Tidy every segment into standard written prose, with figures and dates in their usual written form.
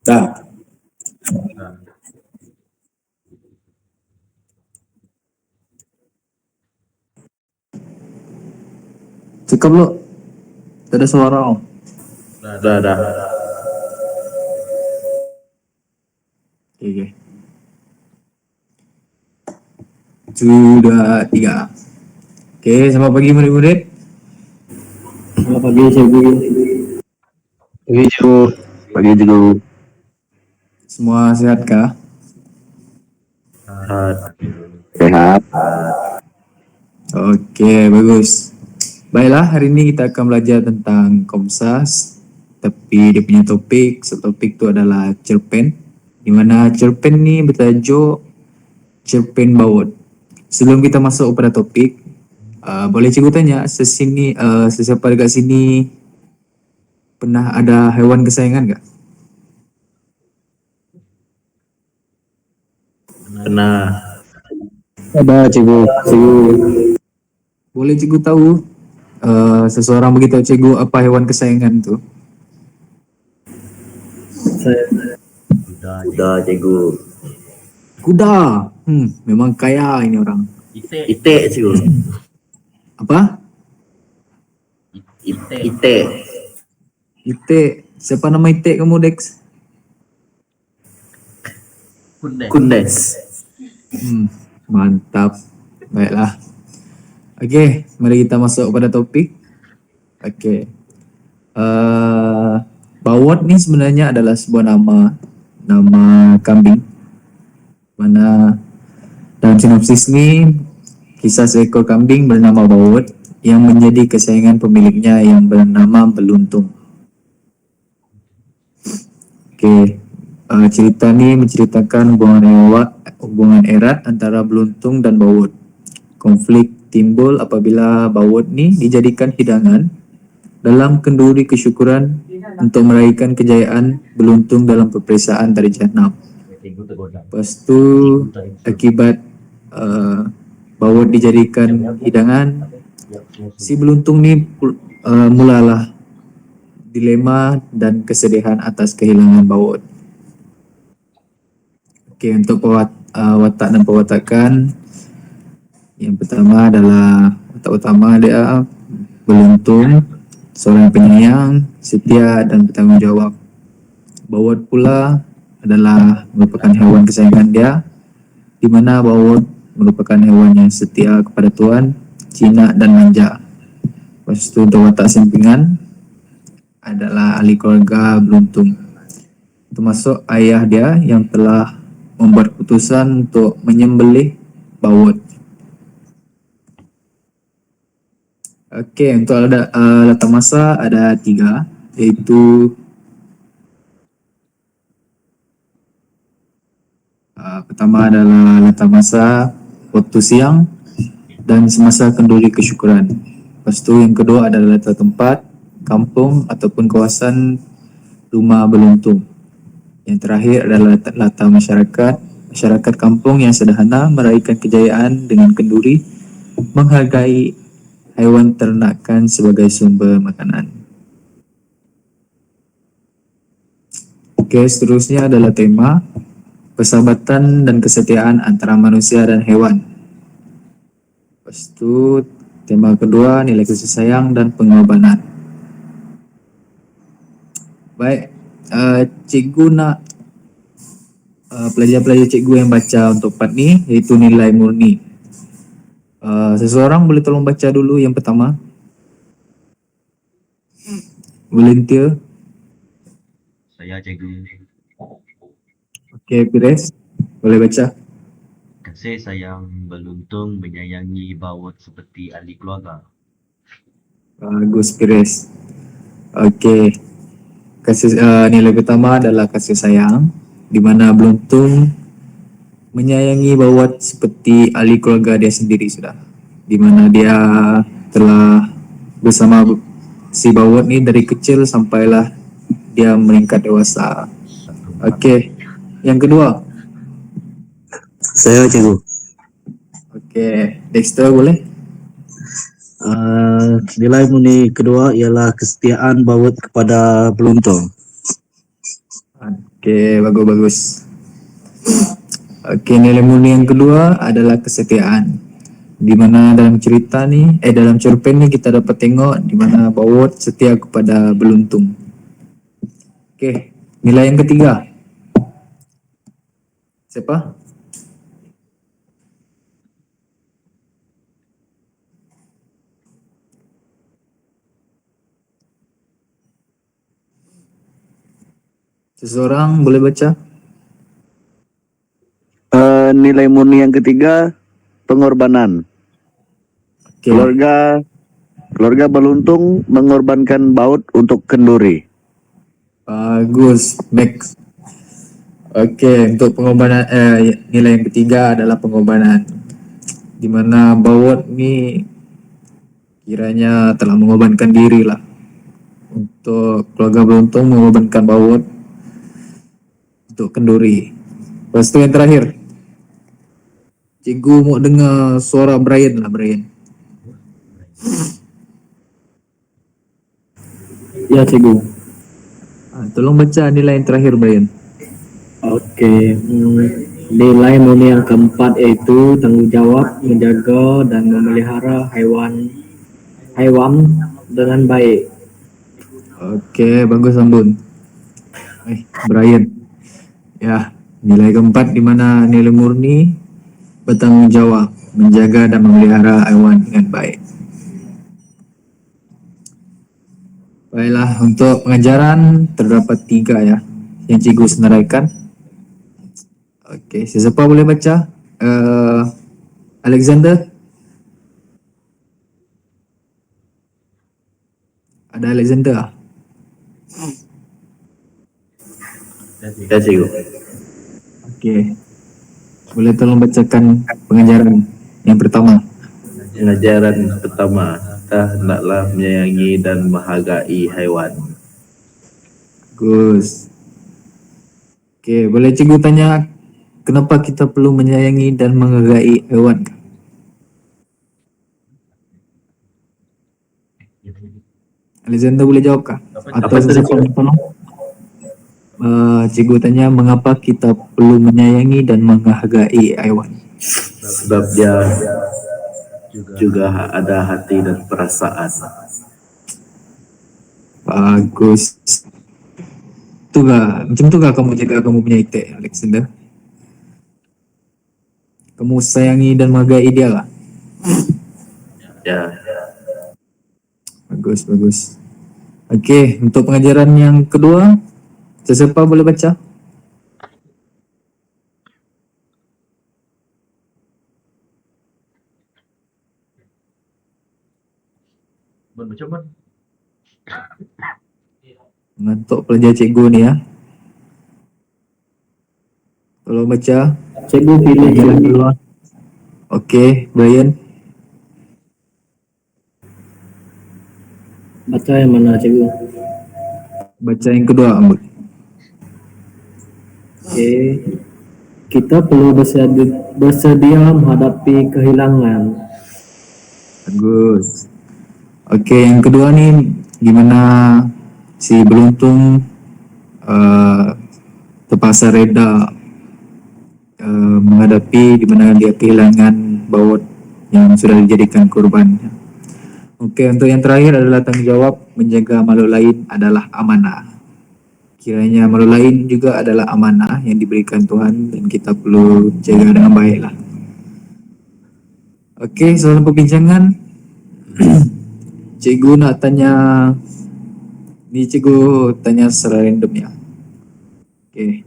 Dah. Cakap lo. Tak ada suara. Dah. Okay. Sudah 3. Okay, selamat pagi murid-murid. Selamat pagi cikgu. Pagi cikgu. Semua sehat kah? Sehat. Okey, bagus. Baiklah, hari ini kita akan belajar tentang Komsas. Tapi dia punya topik, subtopik tu adalah cerpen. Di mana cerpen ni bertajuk cerpen baut. Sebelum kita masuk pada topik, boleh cikgu tanya sesiapa dekat sini pernah ada haiwan kesayangan tak? Pernah. Ada cikgu. Boleh cikgu tahu seseorang beritahu cikgu apa haiwan kesayangan tu? Udah cikgu. Kuda. Memang kaya ini orang. Itik cikgu. Apa? Itik. Itik. Siapa nama Itik kamu, Dex? Kundes. Mantap. Baiklah. Okey, mari kita masuk pada topik. Okey. Bawat ni sebenarnya adalah sebuah nama kambing. Mana dalam sinopsis ni kisah seekor kambing bernama Bawat yang menjadi kesayangan pemiliknya yang bernama Beluntung. Okey. Cerita ni menceritakan hubungan erat antara Beluntung dan Bawat. Konflik timbul apabila Bawat ni dijadikan hidangan dalam kenduri kesyukuran untuk meraihkan kejayaan Beluntung dalam peperiksaan dari Jahanam. Lepas tu akibat Bawat dijadikan hidangan, si Beluntung ni mulalah dilema dan kesedihan atas kehilangan Bawat. Okey, untuk watak dan pewatakan, yang pertama adalah watak utama dia Beluntung, seorang penyayang, setia dan bertanggungjawab. Bawat pula adalah merupakan haiwan kesayangan dia, di mana Bawat merupakan haiwan yang setia kepada Tuhan, jinak dan manja. Lepas tu untuk watak sampingan adalah ahli keluarga Beluntung, termasuk ayah dia yang telah membuat keputusan untuk menyembelih Bawat. Okey, untuk latar masa ada 3, iaitu pertama adalah latar masa waktu siang dan semasa kenduri kesyukuran. Lepas tu yang kedua adalah latar tempat, kampung ataupun kawasan rumah Beluntung. Yang terakhir adalah latar masyarakat kampung yang sederhana meraihkan kejayaan dengan kenduri, menghargai haiwan ternakan sebagai sumber makanan. Okey, seterusnya adalah tema persahabatan dan kesetiaan antara manusia dan hewan. Lepas tu tema kedua nilai kasih sayang dan pengorbanan. Baik, cikgu nak pelajar-pelajar cikgu yang baca untuk part ni, iaitu nilai murni. Seseorang boleh tolong baca dulu yang pertama. Volunteer. Saya cikgu. Okey, Pires. Boleh baca. Kasih sayang Beluntung menyayangi Bawat seperti ahli keluarga. Bagus, Pires. Okey. Nilai pertama adalah kasih sayang, di mana Beluntung menyayangi Bawat seperti ahli keluarga dia sendiri sudah. Di mana dia telah bersama si Bawat ni dari kecil sampailah dia meningkat dewasa. Okey. Yang kedua. Saya cikgu. Okey, Dexter boleh? Nilai murni kedua ialah kesetiaan Bawat kepada Beluntung. Oke, bagus-bagus. Oke, nilai murni yang kedua adalah kesetiaan. Di mana dalam cerita nih, dalam cerpen nih kita dapat tengok di mana Bawot setia kepada Beluntung. Oke, nilai yang ketiga. Siapa? Seseorang boleh baca? Nilai murni yang ketiga, pengorbanan. Oke. Keluarga Beluntung mengorbankan Baut untuk Kenduri. Bagus, next. Oke, untuk pengorbanan nilai yang ketiga adalah pengorbanan. Di mana Bawot ini kiranya telah mengorbankan diri lah. Untuk keluarga Beluntung mengorbankan Bawot untuk Kenduri. Lepas itu yang terakhir. Cikgu mau dengar suara Brian lah, Brian. Ya, Cikgu. Tolong baca nilai yang terakhir, Brian. Oke, nilai murni yang keempat yaitu tanggung jawab menjaga dan memelihara hewan dengan baik. Oke, bagus Ambon. Brian. Ya, nilai keempat di mana nilai murni bertanggung jawab menjaga dan memelihara hewan dengan baik. Baiklah, untuk pengajaran terdapat 3 ya yang cikgu senaraikan. Oke, siapa boleh baca? Alexander? Ada Alexander? Ya, Cikgu. Oke. Boleh tolong bacakan pengajaran yang pertama. Pengajaran pertama, kita hendaklah menyayangi dan menghargai hewan. Bagus. Oke, boleh cikgu tanya kenapa kita perlu menyayangi dan menghargai hewan? Alexander boleh jawab kah? Atau seseorang tolong? Cikgu tanya mengapa kita perlu menyayangi dan menghargai hewan? Sebab dia juga ada hati dan perasaan. Bagus. Macam tu kah kamu jaga kamu punya itik, Alexander? Kamu sayangi dan menghargai dia lah? Ya, Bagus, bagus. Okey, untuk pengajaran yang kedua, sesiapa boleh baca? Macam mana? Mengantuk pelajar cikgu ni ya. Tolong baca. Cikgu pilih jalan keluar. Okey, Brian. Baca yang mana, Cikgu? Baca yang kedua, Ambut. Oke. Kita perlu bersedia menghadapi kehilangan. Bagus. Okey, yang kedua ni gimana si Beluntung terpaksa reda menghadapi di mana dia kehilangan Bawot yang sudah dijadikan korban. Okey, untuk yang terakhir adalah tanggung jawab menjaga makhluk lain adalah amanah. Kiranya makhluk lain juga adalah amanah yang diberikan Tuhan dan kita perlu jaga dengan baiklah. Okey, soalan perbincangan. Cikgu nak tanya, ni cikgu tanya secara random ya. Okey.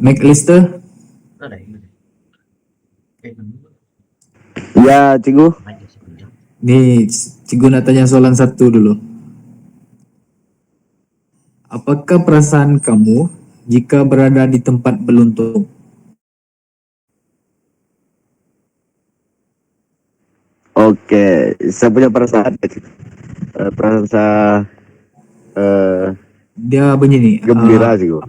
McAllister, ya, Cikgu. ni cikgu nak tanya soalan satu dulu. Apakah perasaan kamu jika berada di tempat Beluntung? Oke, saya punya perasaan. Perasaan saya Dia begini. gembira, Cikgu.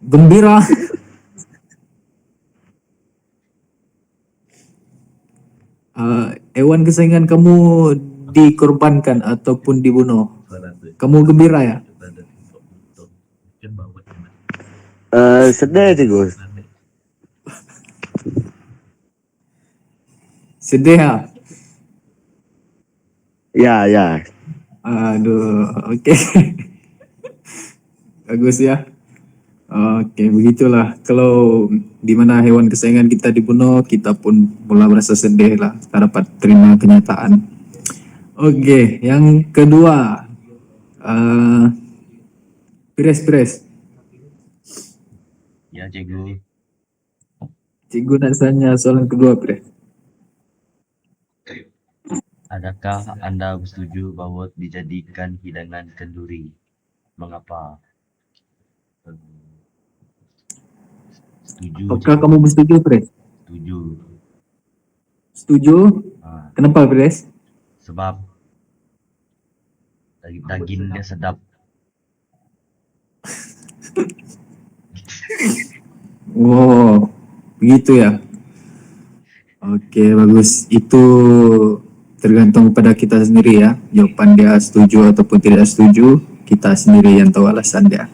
Gembira. Hewan kesayangan kamu dikorbankan ataupun dibunuh. Kamu gembira ya? Sedih cikgu. Sedih ya? Ya. Aduh, oke. Bagus ya. Oke, begitulah. Kalau di mana hewan kesayangan kita dibunuh, kita pun mulai merasa sedih lah. Kita dapat terima kenyataan. Oke, yang kedua. Pires. Ya, cikgu. Cikgu nak tanya soalan kedua, Pires. Adakah Anda bersetuju bahwa dijadikan hidangan kenduri? Mengapa? Setuju, Apakah cikgu. kamu bersetuju, Pires? Setuju. Setuju? Ah, Kenapa, Pires? sebab dagingnya sedap. Wow, begitu ya. Oke, bagus. Itu tergantung pada kita sendiri ya. Jawaban dia setuju ataupun tidak setuju, kita sendiri yang tahu alasan dia.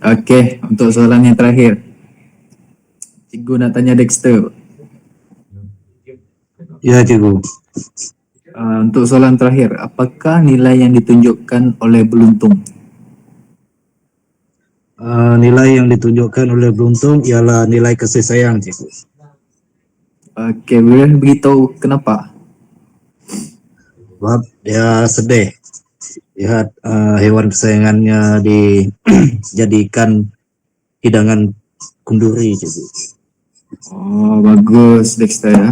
Oke, untuk soalan yang terakhir. Cikgu nak tanya Dexter. Ya, cikgu. Untuk soalan terakhir, apakah nilai yang ditunjukkan oleh Beluntung? Nilai yang ditunjukkan oleh Beruntung ialah nilai kasih sayang, cikgu. Oke, boleh beritahu kenapa? Sebab dia sedih lihat hewan kesayangannya dijadikan hidangan kenduri, cikgu. Oh, bagus Dexter ya.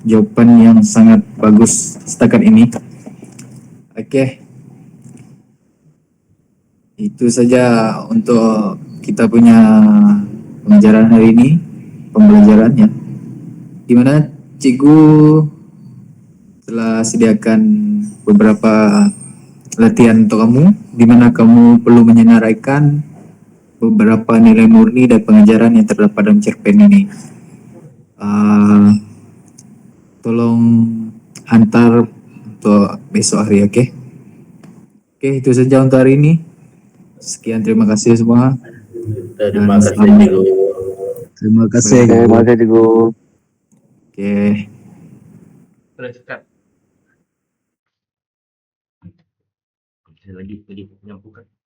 Jawaban yang sangat bagus setakat ini. Oke. Itu saja untuk kita punya pengajaran hari ini, pembelajarannya. Di mana cikgu telah sediakan beberapa latihan untuk kamu, di mana kamu perlu menyenaraikan beberapa nilai murni dan pengajaran yang terdapat dalam cerpen ini. Tolong hantar untuk besok hari, oke? Oke, itu saja untuk hari ini. Sekian, terima kasih semua. Terima kasih selamat. cikgu. Terima kasih, Terima cikgu. kasih cikgu. Oke. Bisa lagi nyambungkan.